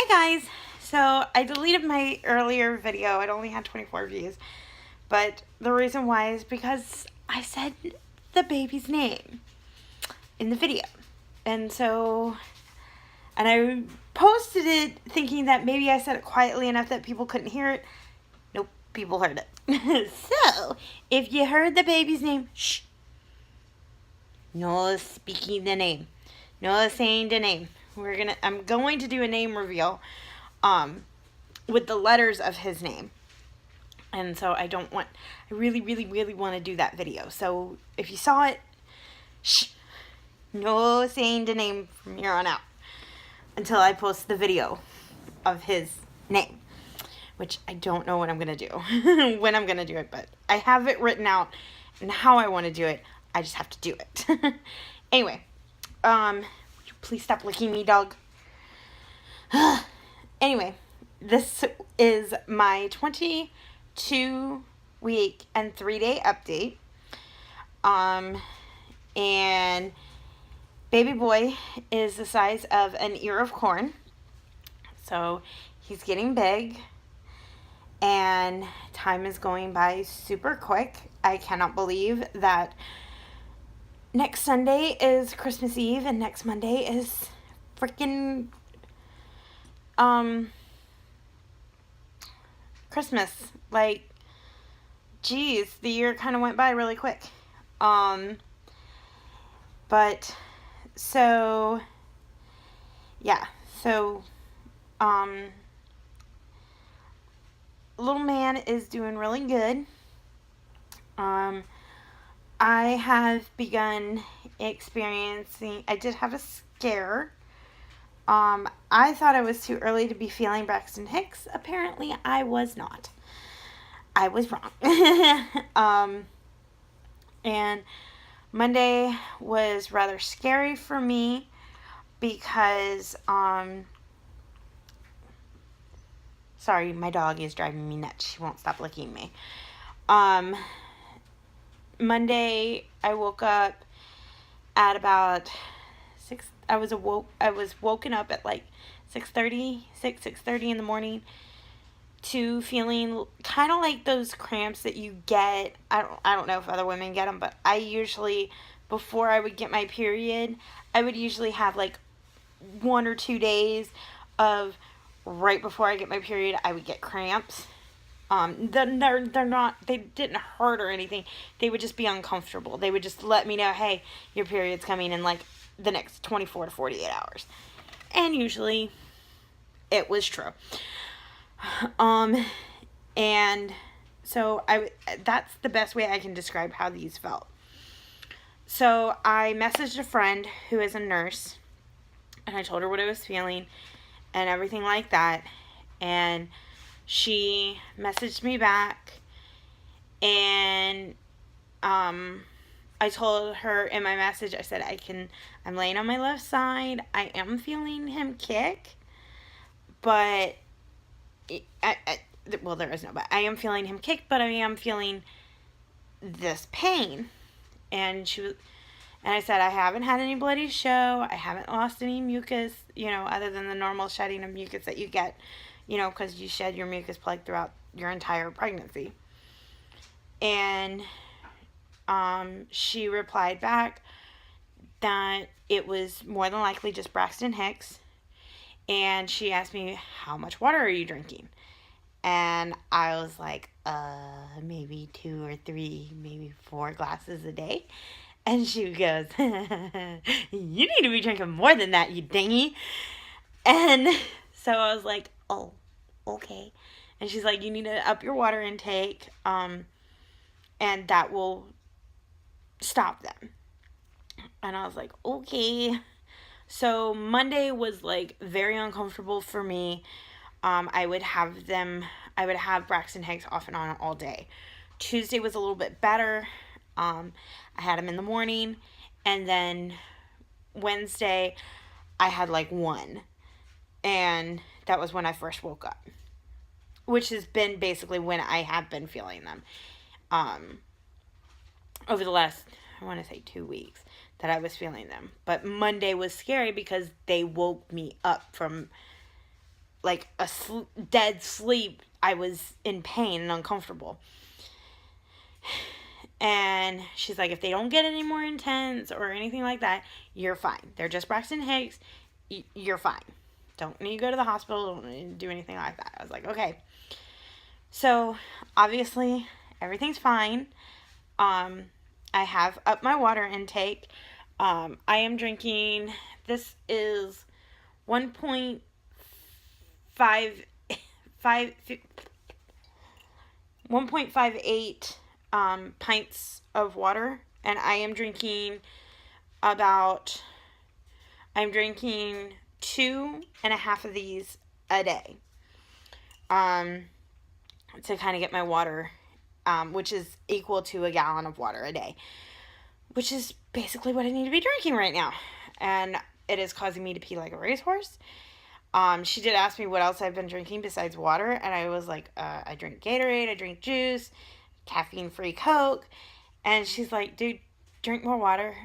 Hi guys! So I deleted my earlier video. It only had 24 views. But the reason why is because I said the baby's name in the video. And I posted it thinking that maybe I said it quietly enough that people couldn't hear it. Nope, people heard it. So, if you heard the baby's name, shh. No speaking the name. No saying the name. I'm going to do a name reveal with the letters of his name. And so I really, really, really want to do that video. So if you saw it, shh, no saying the name from here on out until I post the video of his name, which I don't know what I'm going to do, when I'm going to do it, but I have it written out and how I want to do it. I just have to do it. Anyway, would you please stop licking me, dog? Anyway, this is my 22-week and 3-day update. And baby boy is the size of an ear of corn. So he's getting big. And time is going by super quick. I cannot believe that next Sunday is Christmas Eve and next Monday is freaking Christmas. Like, geez, the year kind of went by really quick. But so yeah, little man is doing really good. I have begun experiencing, I did have a scare. I thought it was too early to be feeling Braxton Hicks. Apparently, I was not. I was wrong. And Monday was rather scary for me because, sorry, my dog is driving me nuts. She won't stop licking me. Monday, I woke up at about 6. I was woken up at like 6:30 in the morning to feeling kind of like those cramps that you get. I don't know if other women get them, but I usually, before I would get my period, I would usually have like 1 or 2 days of right before I get my period, I would get cramps. They didn't hurt or anything. They would just be uncomfortable. They would just let me know, hey, your period's coming in like the next 24 to 48 hours. And usually it was true. And so that's the best way I can describe how these felt. So I messaged a friend who is a nurse and I told her what I was feeling and everything like that. And she messaged me back, and I told her in my message, I said, I'm laying on my left side. I am feeling him kick, but well, there is no but. I am feeling him kick, but I am feeling this pain. And I said, I haven't had any bloody show. I haven't lost any mucus, other than the normal shedding of mucus that you get, because you shed your mucus plug throughout your entire pregnancy. And she replied back that it was more than likely just Braxton Hicks. And she asked me, how much water are you drinking? And I was like, maybe 2 or 3, maybe 4 glasses a day. And she goes, you need to be drinking more than that, you dingy. And so I was like, oh, okay. And she's like, you need to up your water intake, and that will stop them. And I was like, okay. So Monday was like very uncomfortable for me. I would have Braxton Hicks off and on all day. Tuesday was a little bit better. I had him in the morning, and then Wednesday I had like 1. And that was when I first woke up, which has been basically when I have been feeling them. Over the last, I want to say 2 weeks that I was feeling them. But Monday was scary because they woke me up from like a dead sleep. I was in pain and uncomfortable. And she's like, if they don't get any more intense or anything like that, you're fine. They're just Braxton Hicks. You're fine. Don't need to go to the hospital. Don't need to do anything like that. I was like, okay. So, obviously, everything's fine. I have upped my water intake. I am drinking, this is 1.58 pints of water, and I'm drinking 2.5 of these a day, to kind of get my water, which is equal to a gallon of water a day, which is basically what I need to be drinking right now, and it is causing me to pee like a racehorse. She did ask me what else I've been drinking besides water, and I was like, I drink Gatorade, I drink juice, caffeine-free Coke, and she's like, dude, drink more water.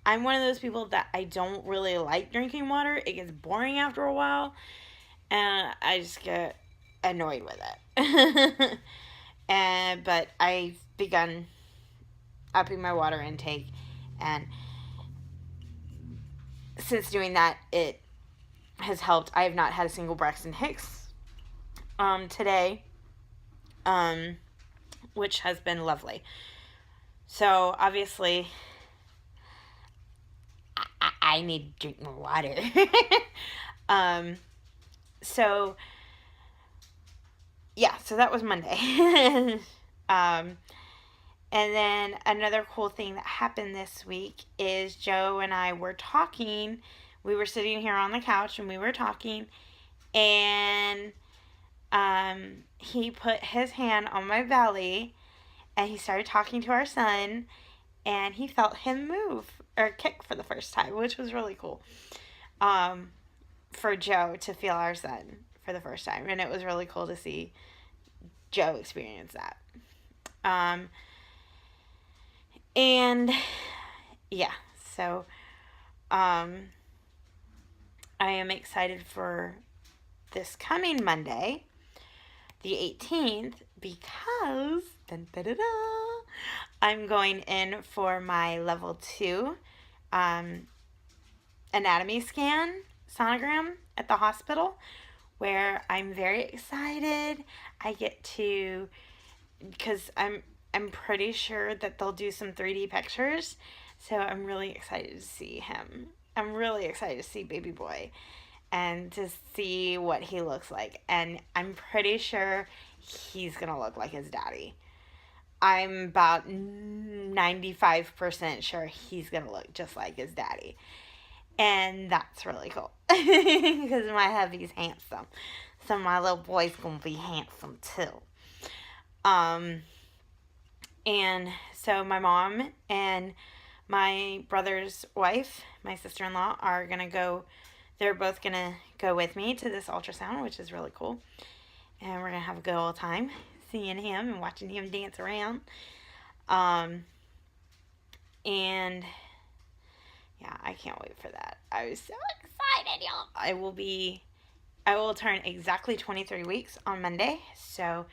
I'm one of those people that I don't really like drinking water. It gets boring after a while, and I just get annoyed with it. But I've begun upping my water intake, and since doing that, it has helped. I have not had a single Braxton Hicks today, which has been lovely. So obviously, I need to drink more water. So yeah, so that was Monday. And then another cool thing that happened this week is Joe and I were talking. We were sitting here on the couch and we were talking, and he put his hand on my belly and he started talking to our son, and he felt him move or kick for the first time, which was really cool. For Joe to feel our son for the first time, and it was really cool to see Joe experience that. And yeah, so I am excited for this coming Monday, the 18th, because I'm going in for my level 2 anatomy scan sonogram at the hospital, where I'm very excited. I get to, because I'm pretty sure that they'll do some 3D pictures, so I'm really excited to see him. I'm really excited to see baby boy and to see what he looks like, and I'm pretty sure he's gonna look like his daddy. I'm about 95% sure he's gonna look just like his daddy. And that's really cool, because my hubby's handsome. So my little boy's gonna be handsome too. And so my mom and my brother's wife, my sister-in-law, are gonna go. They're both gonna go with me to this ultrasound, which is really cool. And we're gonna have a good old time seeing him and watching him dance around. And yeah, I can't wait for that. I was so excited, y'all. I will turn exactly 23 weeks on Monday, so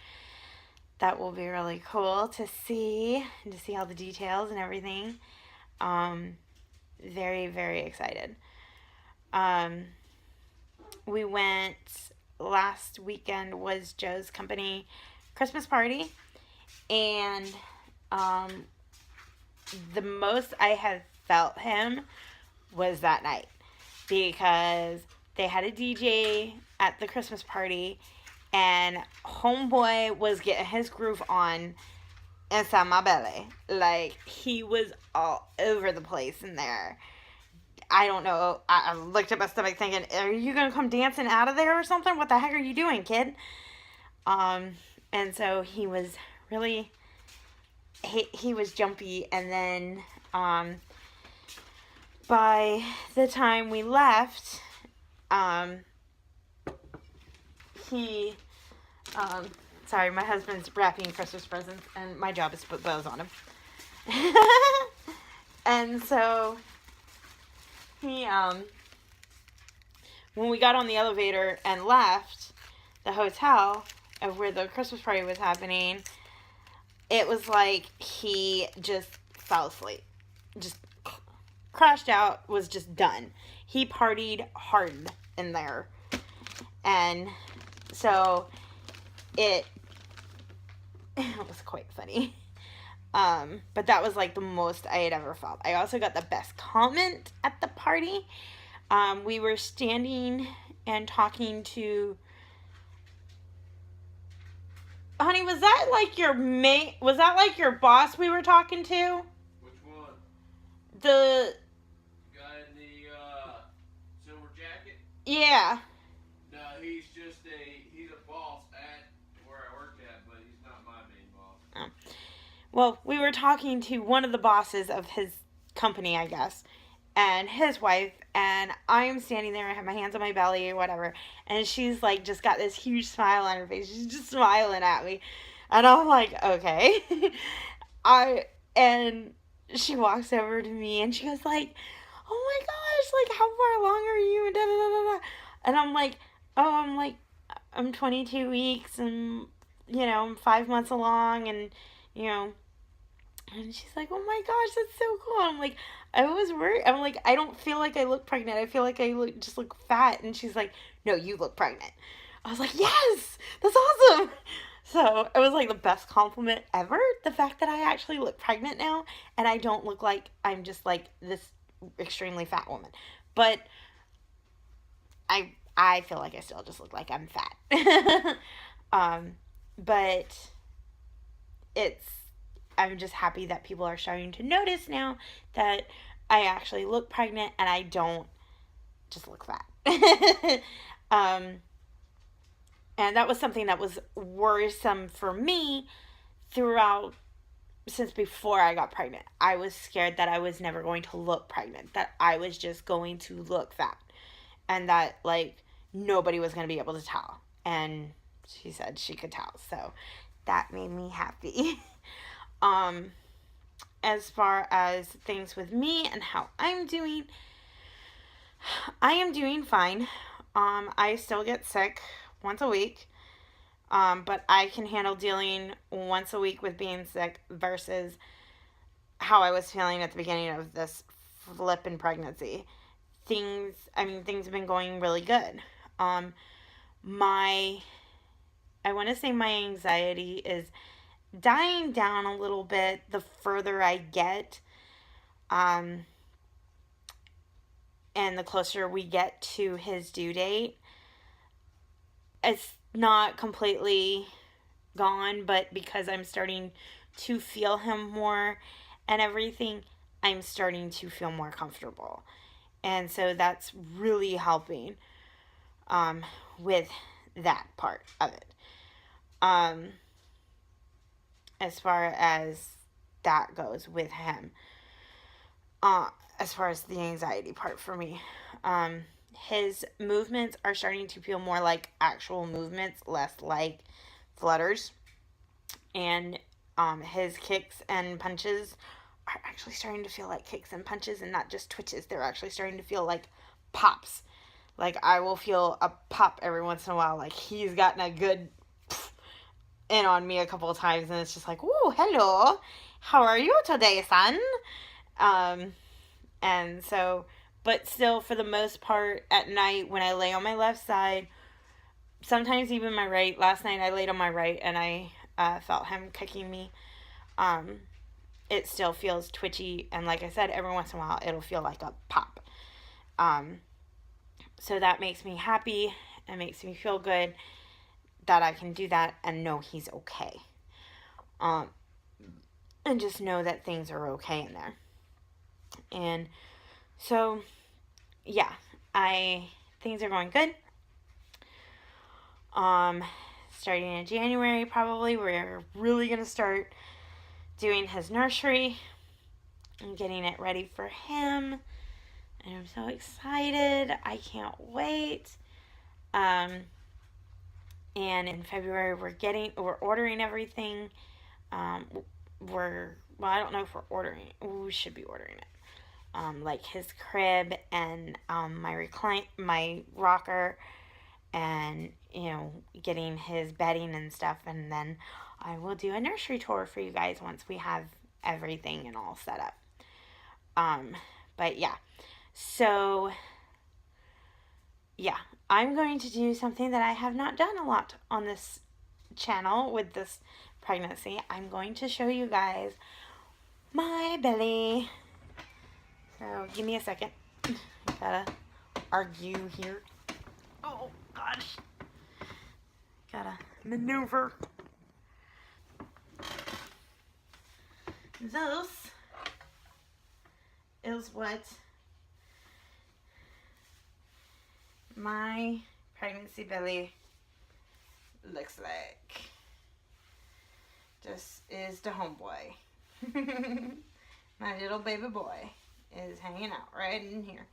that will be really cool to see, and to see all the details and everything. Very, very excited. We went, last weekend was Joe's company Christmas party, and the most I have felt him was that night, because they had a DJ at the Christmas party, and homeboy was getting his groove on inside my belly. Like, he was all over the place in there. I don't know. I looked at my stomach thinking, are you going to come dancing out of there or something? What the heck are you doing, kid? And so he was really, he was jumpy, and then by the time we left, sorry, my husband's wrapping Christmas presents, and my job is to put bows on them. And so he, when we got on the elevator and left the hotel of where the Christmas party was happening, it was like he just fell asleep. Just crashed out, was just done. He partied hard in there. And so it was quite funny. But that was like the most I had ever felt. I also got the best comment at the party. We were standing and talking to... Honey, was that like your mate? Was that like your boss we were talking to? Which one? The guy in the silver jacket? Yeah. No, he's a boss at where I worked at, but he's not my main boss. Oh. Well, we were talking to one of the bosses of his company, I guess, and his wife, and I'm standing there, I have my hands on my belly or whatever, and she's like just got this huge smile on her face. She's just smiling at me. And I'm like, okay. And she walks over to me and she goes like, oh my gosh, like how far along are you? And da da da da. And I'm like, I'm 22 weeks and, I'm 5 months along and, and she's like, oh my gosh, that's so cool. I'm like, I was worried. I'm like, I don't feel like I look pregnant. I feel like I just look fat. And she's like, no, you look pregnant. I was like, yes, that's awesome. So it was like the best compliment ever. The fact that I actually look pregnant now and I don't look like I'm just like this extremely fat woman. But I feel like I still just look like I'm fat. But I'm just happy that people are starting to notice now that I actually look pregnant and I don't just look fat. And that was something that was worrisome for me throughout since before I got pregnant. I was scared that I was never going to look pregnant, that I was just going to look fat, and that like nobody was going to be able to tell. And she said she could tell, so that made me happy. As far as things with me and how I'm doing, I am doing fine. I still get sick once a week. But I can handle dealing once a week with being sick versus how I was feeling at the beginning of this flippin' pregnancy. Things have been going really good. I want to say my anxiety is dying down a little bit the further I get. And the closer we get to his due date. It's not completely gone, but because I'm starting to feel him more and everything, I'm starting to feel more comfortable. And so that's really helping with that part of it. As far as that goes with him. As far as the anxiety part for me. His movements are starting to feel more like actual movements, less like flutters. And his kicks and punches are actually starting to feel like kicks and punches and not just twitches. They're actually starting to feel like pops. Like I will feel a pop every once in a while. Like he's gotten a good in on me a couple of times and it's just like, ooh, hello. How are you today, son? And so... But still, for the most part, at night, when I lay on my left side, sometimes even my right, last night I laid on my right and I felt him kicking me. It still feels twitchy, and like I said, every once in a while, it'll feel like a pop. So that makes me happy. It makes me feel good that I can do that and know he's okay. And just know that things are okay in there. And... So, yeah, things are going good. Starting in January, probably, we're really going to start doing his nursery and getting it ready for him. And I'm so excited. I can't wait. And in February, we're ordering everything. I don't know if we're ordering. We should be ordering it. like his crib and my rocker, and getting his bedding and stuff. And then I will do a nursery tour for you guys once we have everything and all set up. But yeah, so yeah, I'm going to do something that I have not done a lot on this channel with this pregnancy. I'm going to show you guys my belly. So give me a second. I gotta argue here. Oh gosh. Gotta maneuver. This is what my pregnancy belly looks like. This is the homeboy. My little baby boy is hanging out right in here.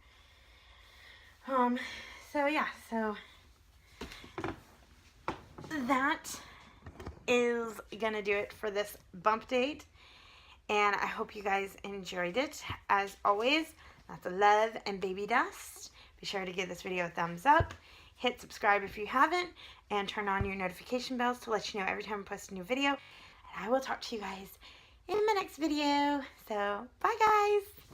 So yeah, so that is gonna do it for this bump date, and I hope you guys enjoyed it. As always, lots of love and baby dust. Be sure to give this video a thumbs up, hit subscribe if you haven't, and turn on your notification bells to let you know every time I post a new video. And I will talk to you guys in my next video. So bye guys.